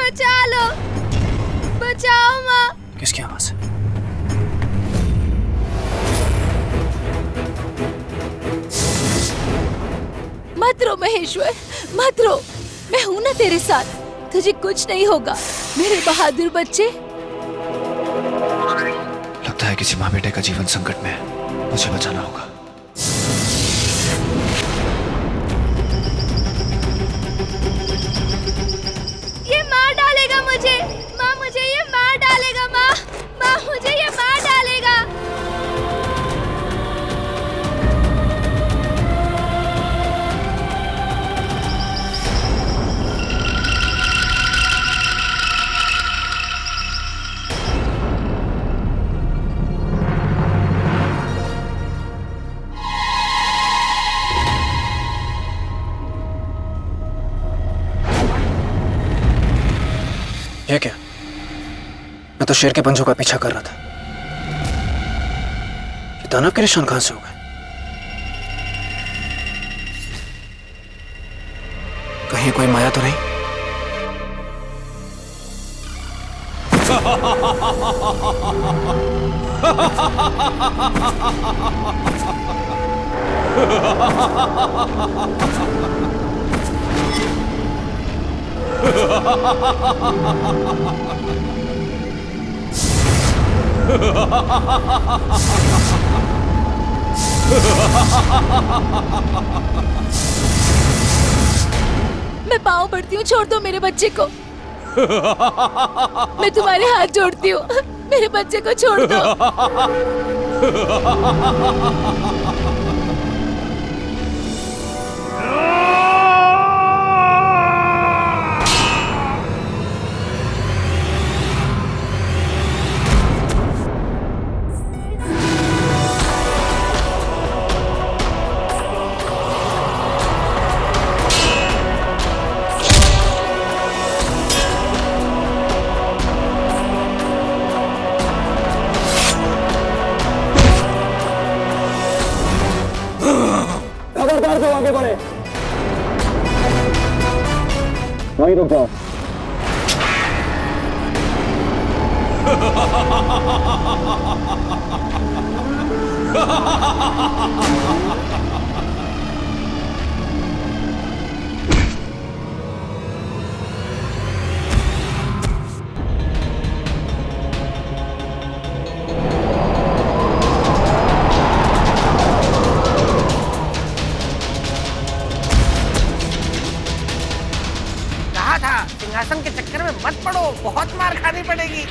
बचा लो, बचाओ माँ। किसकी आवाज है? मत रो महेश्वर, मत रो, मैं हूं ना तेरे साथ, तुझे कुछ नहीं होगा मेरे बहादुर बच्चे। लगता है किसी माँ बेटे का जीवन संकट में है, मुझे बचाना होगा। ये मार डालेगा मुझे, माँ मुझे ये मार डालेगा, माँ माँ मुझे ये मार डालेगा। ये क्या? मैं तो शेर के पंजों का पीछा कर रहा था। ये दानव के निशान कहां से हो गए? कहीं कोई माया तो नहीं? मैं पाँव पड़ती हूँ, छोड़ दो मेरे बच्चे को। मैं तुम्हारे हाथ जोड़ती हूँ, मेरे बच्चे को छोड़ दो। खबरदार से आगे बढ़े, वहीं रुक जाओ। कहा था सिंहासन के चक्कर में मत पड़ो, बहुत मार खानी पड़ेगी।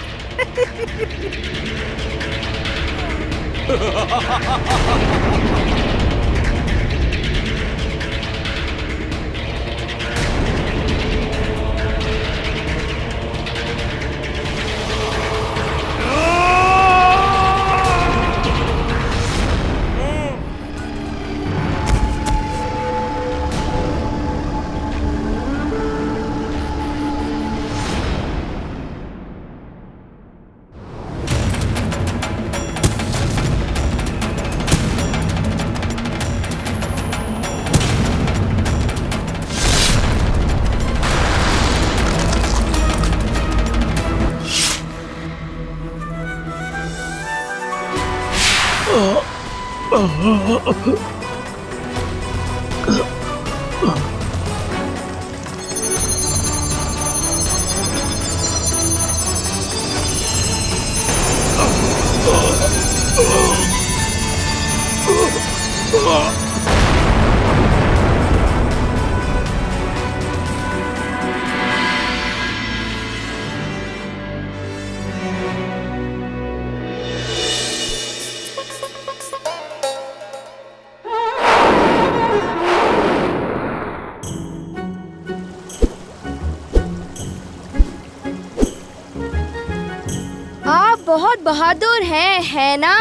आप बहुत बहादुर हैं, है ना?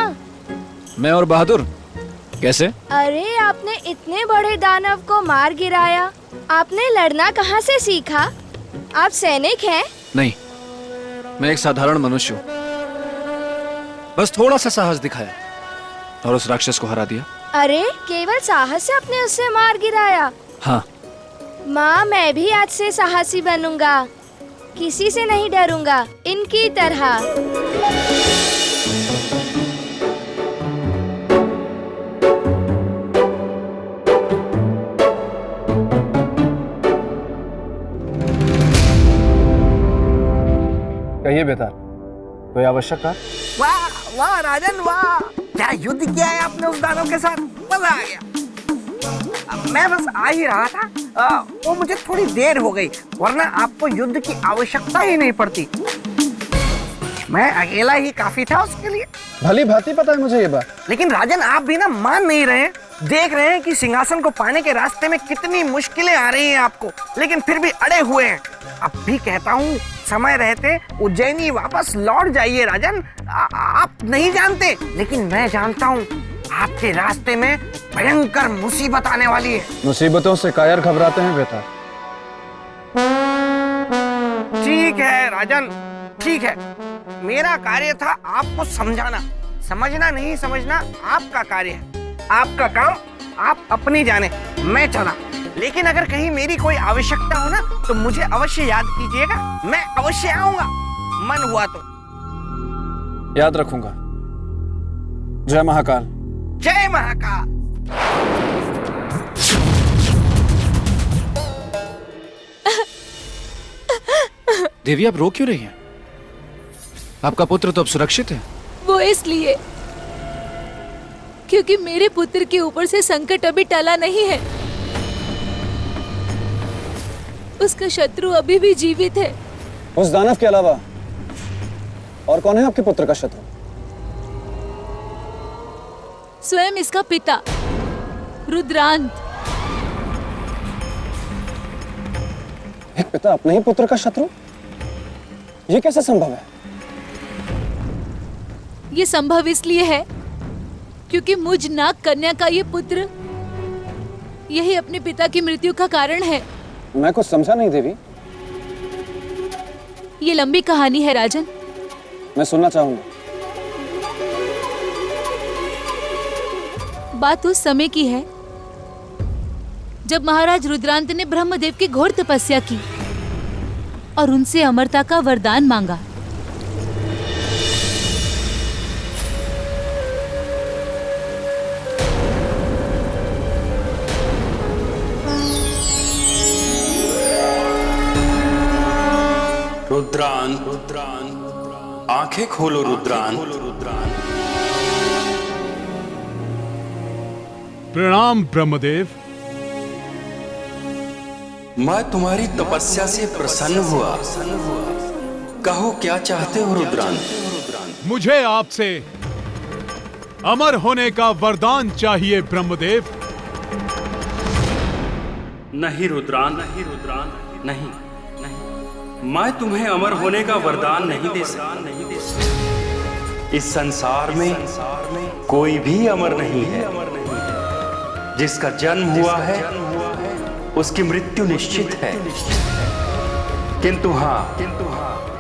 मैं और बहादुर कैसे? अरे आपने इतने बड़े दानव को मार गिराया, आपने लड़ना कहाँ से सीखा? आप सैनिक हैं? नहीं, मैं एक साधारण मनुष्य हूँ। बस थोड़ा सा साहस दिखाया और उस राक्षस को हरा दिया। अरे केवल साहस से आपने उसे मार गिराया? हाँ। माँ मैं भी आज से साहसी बनूंगा। किसी से नहीं डरूंगा, इनकी तरह। कहिए बेटा, कोई आवश्यक कार्य? वाह वाह राजन वाह, क्या युद्ध किया है आपने उस दानव के साथ, मजा आ गया। मैं बस आ ही रहा था, वो मुझे थोड़ी देर हो गई, वरना आपको युद्ध की आवश्यकता ही नहीं पड़ती। मैं अकेला ही काफी था उसके लिए। भली भांति पता है मुझे ये बात। लेकिन राजन आप भी ना मान नहीं रहे, देख रहे हैं कि सिंहासन को पाने के रास्ते में कितनी मुश्किलें आ रही हैं आपको, लेकिन फिर भी अड़े हुए हैं। अब भी कहता हूँ समय रहते उज्जैनी वापस लौट जाइए राजन। आप नहीं जानते, लेकिन मैं जानता हूँ आपके रास्ते में भयंकर मुसीबत आने वाली है। मुसीबतों से कायर घबराते हैं बेटा। ठीक है राजन, ठीक है, मेरा कार्य था आपको समझाना, समझना नहीं समझना आपका कार्य है, आपका काम आप अपनी जाने, मैं चला। लेकिन अगर कहीं मेरी कोई आवश्यकता हो ना तो मुझे अवश्य याद कीजिएगा, मैं अवश्य आऊंगा, मन हुआ तो। याद रखूंगा। जय महाकाल। जय महाकाल। देवी आप रो क्यों रही हैं? आपका पुत्र तो अब सुरक्षित है। वो इसलिए क्योंकि मेरे पुत्र के ऊपर से संकट अभी टला नहीं है। उसका शत्रु अभी भी जीवित है। उस दानव के अलावा और कौन है आपके पुत्र का शत्रु? स्वयं इसका पिता रुद्रांत। एक पिता अपने ही पुत्र का शत्रु? ये कैसे संभव है? ये संभव इसलिए है क्योंकि मुझ नाग कन्या का ये पुत्र यही अपने पिता की मृत्यु का कारण है। मैं कुछ समझा नहीं देवी। ये लंबी कहानी है राजन। मैं सुनना चाहूंगा। बात उस समय की है जब महाराज रुद्रांत ने ब्रह्मदेव की घोर तपस्या की और उनसे अमरता का वरदान मांगा। रुद्रान, आंखें खोलो रुद्रान। प्रणाम ब्रह्मदेव। मैं तुम्हारी तपस्या से प्रसन्न हुआ। कहो क्या चाहते हो रुद्रान? मुझे आपसे अमर होने का वरदान चाहिए ब्रह्मदेव। नहीं रुद्रान, नहीं, मैं तुम्हें अमर होने का वरदान नहीं दे सकता। इस संसार में कोई भी अमर नहीं है। जिसका जन्म हुआ है उसकी मृत्यु निश्चित है। किंतु हाँ,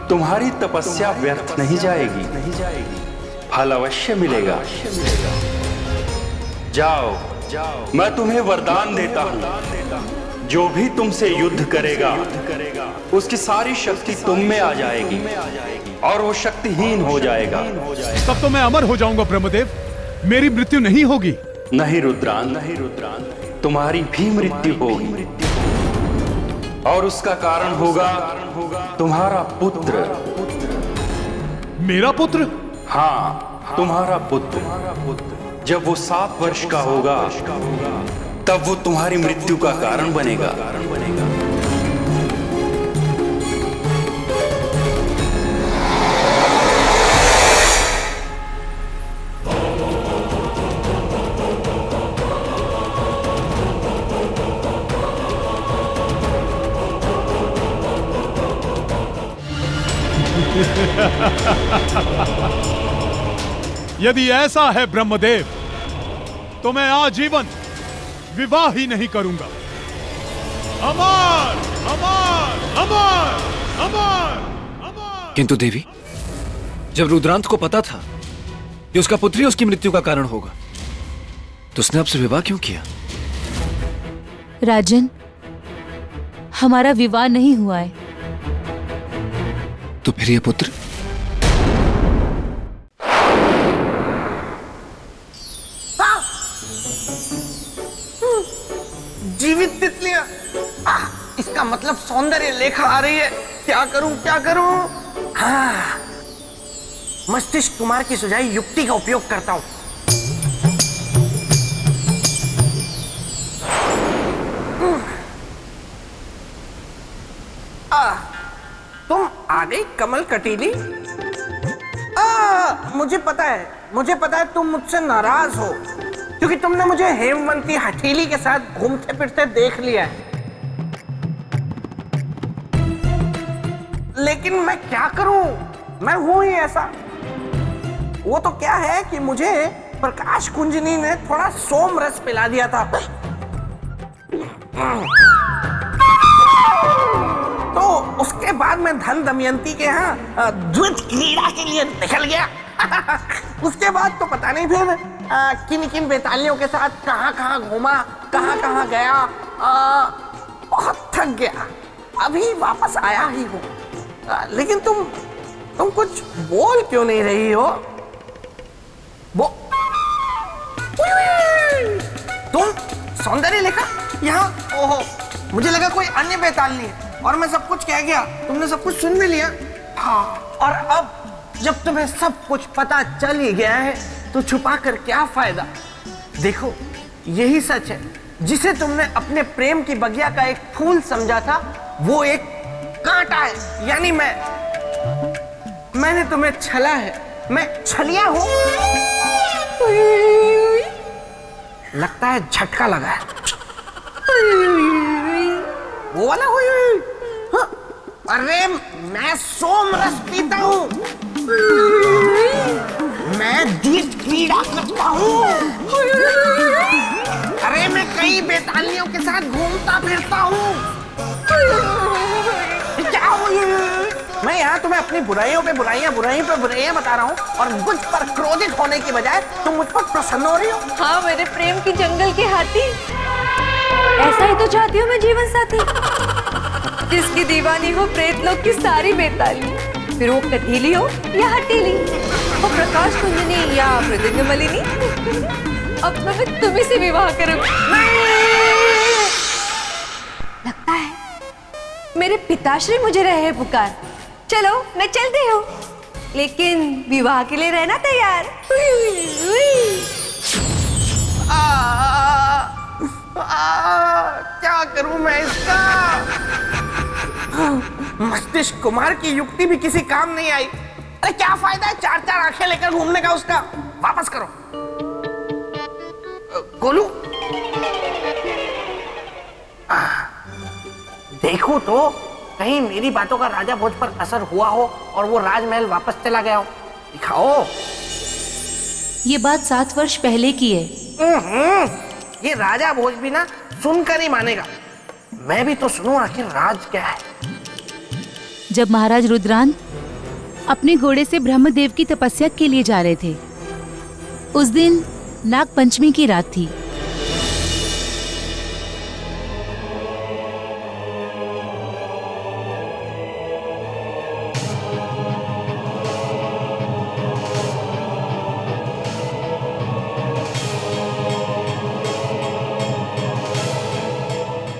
तुम्हारी तपस्या व्यर्थ नहीं जाएगी, फल अवश्य मिलेगा। जाओ, मैं तुम्हें वरदान देता हूँ, जो भी तुमसे युद्ध करेगा उसकी सारी शक्ति तुम में आ जाएगी और वो शक्तिहीन हो जाएगा। तब तो मैं अमर हो जाऊंगा ब्रह्मदेव, मेरी मृत्यु नहीं होगी। नहीं रुद्रान, तुम्हारी भी मृत्यु होगी और उसका कारण होगा तुम्हारा पुत्र। मेरा पुत्र? हाँ, तुम्हारा पुत्र। जब वो 7 वर्ष का होगा तब वो तुम्हारी मृत्यु का कारण बनेगा। यदि ऐसा है ब्रह्मदेव तो मैं आजीवन विवाह ही नहीं करूंगा। अमर, अमर, अमर, अमर, अमर। किंतु देवी, जब रुद्रांत को पता था कि उसका पुत्र ही उसकी मृत्यु का कारण होगा, तो उसने आपसे विवाह क्यों किया? राजन, हमारा विवाह नहीं हुआ है। तो फिर ये पुत्र? जीवित तितलियां। इसका मतलब सौंदर्य लेखा आ रही है। क्या करूं क्या करूं? हाँ, मस्तिष्क कुमार की सुझाई युक्ति का उपयोग करता हूं। तुम आ गई कमल कटीली। मुझे पता है तुम मुझसे नाराज हो क्योंकि तुमने मुझे हेमवंती हथेली के साथ घूमते फिरते देख लिया है। लेकिन मैं क्या करूं, मैं हूं ही ऐसा। वो तो क्या है कि मुझे प्रकाश कुंजनी ने थोड़ा सोम रस पिला दिया था, तो उसके बाद मैं धन दमयंती के यहाँ द्वैत क्रीड़ा के लिए निकल गया। उसके बाद तो पता नहीं फिर किन किन बेतालियों के साथ कहाँ घूमा, कहाँ गया। बहुत थक गया, अभी वापस आया ही हूँ। लेकिन तुम कुछ बोल क्यों नहीं रही हो? वो तुम सौंदर्य लेखा यहाँ? ओहो, मुझे लगा कोई अन्य बेतालनी है और मैं सब कुछ कह गया, तुमने सब कुछ सुन भी लिया। हाँ, और अब जब तुम्हें सब कुछ पता चल ही गया है तो छुपा कर क्या फायदा? देखो, यही सच है। जिसे तुमने अपने प्रेम की बगिया का एक फूल समझा था, वो एक कांटा है, यानी मैंने तुम्हें छला है, मैं छलिया हूं। लगता है झटका लगा है। वो वाला हुई। हाँ, अरे मैं सोम रस पीता हूँ, मैं द्वैत क्रीड़ा करता हूँ, अरे मैं कई बेतालियों के साथ घूमता फिरता हूँ। क्या हुई? मैं यहाँ तुम्हें अपनी बुराइयों पे बुराइयां बता रहा हूँ और मुझ पर क्रोधित होने की बजाय तुम मुझ पर प्रसन्न हो रही हो। हाँ, मेरे प्रेम की जंगल के हाथी, ऐसा ही तो चाहती हूँ मैं जीवन साथी, जिसकी दीवानी हो प्रेत लोग की सारी बेताली, फिर वो कटीली हो या हटीली, वो प्रकाश कुंजनी या मृदंग मलिनी। अब तो मैं तुम्ही से विवाह करूंगी। लगता है मेरे पिताश्री मुझे रहे पुकार। चलो मैं चलती हूँ, लेकिन विवाह के लिए रहना तैयार। क्या करूं मैं इसका? मस्तिष्क कुमार की युक्ति भी किसी काम नहीं आई। अरे क्या फायदा है 4 आंखें लेकर घूमने का उसका? वापस करो। गोलू, देखो तो कहीं मेरी बातों का राजा भोज पर असर हुआ हो और वो राजमहल वापस चला गया हो। दिखाओ। ये बात 7 वर्ष पहले की है। ये राजा भोज भी ना सुनकर ही मानेगा। मैं भी तो सुनूं आखिर राज क्या है। जब महाराज रुद्रांत अपने घोड़े से ब्रह्मदेव की तपस्या के लिए जा रहे थे, उस दिन नाग पंचमी की रात थी।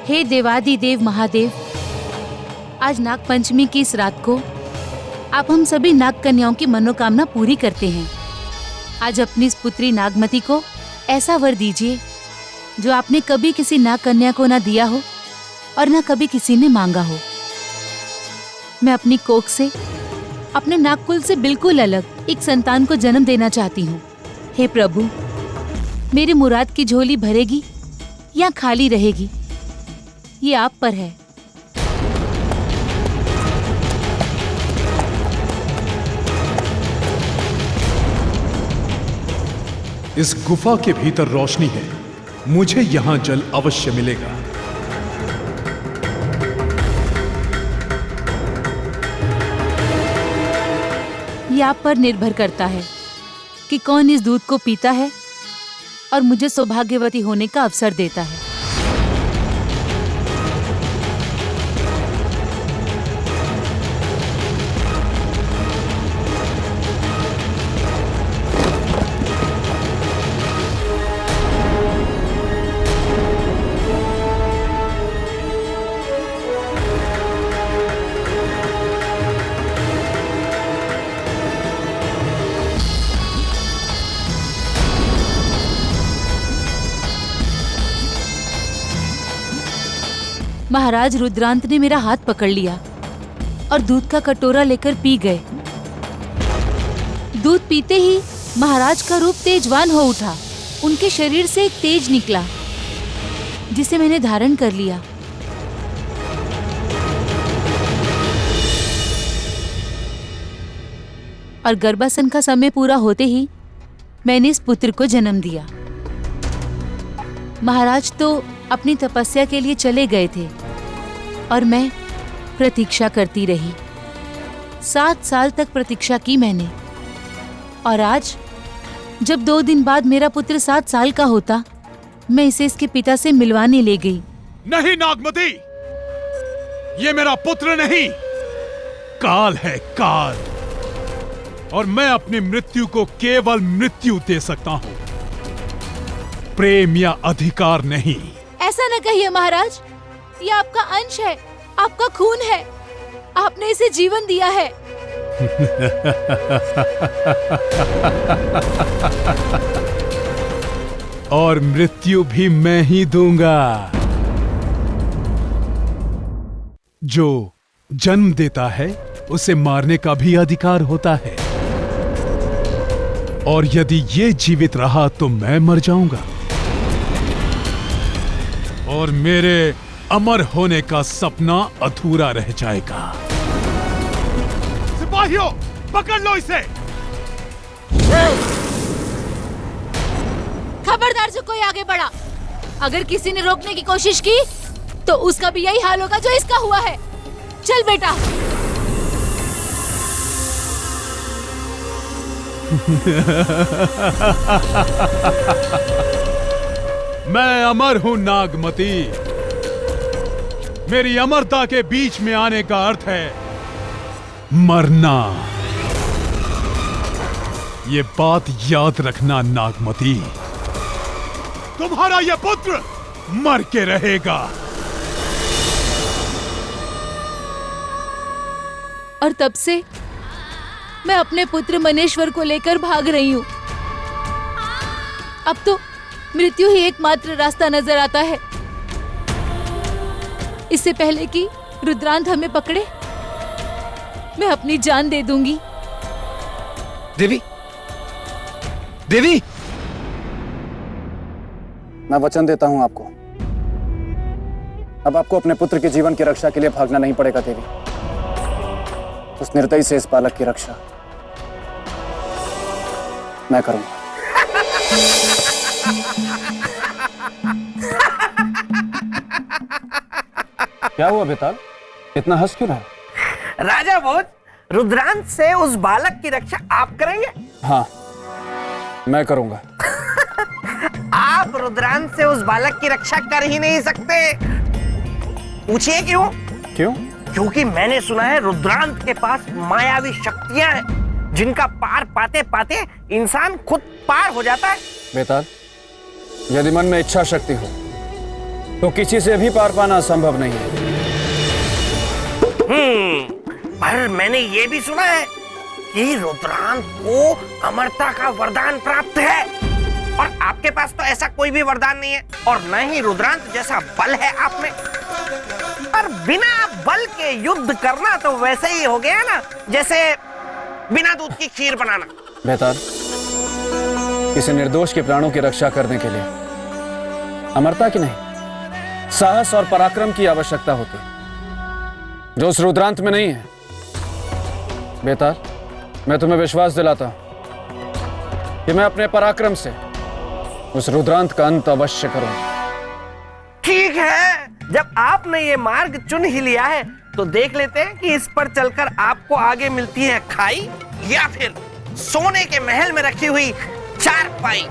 हे देवादिदेव महादेव, आज नाग पंचमी की इस रात को आप हम सभी नाग कन्याओं की मनोकामना पूरी करते हैं। आज अपनी इस पुत्री नागमती को ऐसा वर दीजिए जो आपने कभी किसी नाग कन्या को ना दिया हो और ना कभी किसी ने मांगा हो। मैं अपनी कोख से, अपने नागकुल से बिल्कुल अलग एक संतान को जन्म देना चाहती हूँ। हे प्रभु, मेरी मुराद की झोली भरेगी या खाली रहेगी, ये आप पर है। इस गुफा के भीतर रोशनी है, मुझे यहां जल अवश्य मिलेगा। ये आप पर निर्भर करता है कि कौन इस दूध को पीता है और मुझे सौभाग्यवती होने का अवसर देता है। महाराज रुद्रांत ने मेरा हाथ पकड़ लिया और दूध का कटोरा लेकर पी गए। दूध पीते ही महाराज का रूप तेजवान हो उठा। उनके शरीर से एक तेज निकला जिसे मैंने धारण कर लिया। और गर्भासन का समय पूरा होते ही मैंने इस पुत्र को जन्म दिया। महाराज तो अपनी तपस्या के लिए चले गए थे और मैं प्रतीक्षा करती रही। 7 साल तक प्रतीक्षा की मैंने, और आज जब 2 दिन बाद मेरा पुत्र 7 साल का होता, मैं इसे इसके पिता से मिलवाने ले गई। नहीं नागमती, ये मेरा पुत्र नहीं, काल है, काल। और मैं अपनी मृत्यु को केवल मृत्यु दे सकता हूं, प्रेम या अधिकार नहीं। ऐसा न कहिए महाराज, ये आपका अंश है, आपका खून है, आपने इसे जीवन दिया है। और मृत्यु भी मैं ही दूंगा। जो जन्म देता है उसे मारने का भी अधिकार होता है, और यदि ये जीवित रहा तो मैं मर जाऊंगा और मेरे अमर होने का सपना अधूरा रह जाएगा। सिपाहियों, पकड़ लो इसे। खबरदार जो कोई आगे बढ़ा। अगर किसी ने रोकने की कोशिश की तो उसका भी यही हाल होगा जो इसका हुआ है। चल बेटा। मैं अमर हूं नागमती। मेरी अमरता के बीच में आने का अर्थ है मरना। ये बात याद रखना नागमती। तुम्हारा यह पुत्र मर के रहेगा। और तब से मैं अपने पुत्र मनेश्वर को लेकर भाग रही हूँ। अब तो मृत्यु ही एकमात्र रास्ता नजर आता है। इससे पहले कि रुद्रांत हमें पकड़े, मैं अपनी जान दे दूंगी। देवी, देवी, मैं वचन देता हूं आपको, अब आपको अपने पुत्र के जीवन की रक्षा के लिए भागना नहीं पड़ेगा देवी। उस निर्दयी से इस बालक की रक्षा मैं करूंगा। क्या हुआ बेताल, इतना हंस क्यों रहा? राजा भोज, रुद्रांत से उस बालक की रक्षा आप करेंगे? हाँ, मैं करूंगा। आप रुद्रांत से उस बालक की रक्षा कर ही नहीं सकते। पूछिए क्यों? क्यों? क्योंकि मैंने सुना है रुद्रांत के पास मायावी शक्तियां हैं जिनका पार पाते पाते इंसान खुद पार हो जाता है। बेताल, यदि मन में इच्छा शक्ति हो तो किसी से भी पार पाना संभव नहीं है। पर मैंने ये भी सुना है कि रुद्रांत को अमरता का वरदान प्राप्त है, और आपके पास तो ऐसा कोई भी वरदान नहीं है, और न ही रुद्रांत जैसा बल है आप में। और बिना बल के युद्ध करना तो वैसे ही हो गया ना जैसे बिना दूध की खीर बनाना। बेताल, किसी निर्दोष के प्राणों की रक्षा करने के लिए अमरता की नहीं, साहस और पराक्रम की आवश्यकता होती है, जो उस रुद्रांत में नहीं है। बेताल, मैं तुम्हें विश्वास दिलाता हूं कि मैं अपने पराक्रम से उस रुद्रांत का अंत अवश्य करूंगा। ठीक है, जब आपने ये मार्ग चुन ही लिया है तो देख लेते हैं कि इस पर चलकर आपको आगे मिलती है खाई या फिर सोने के महल में रखी हुई चारपाई।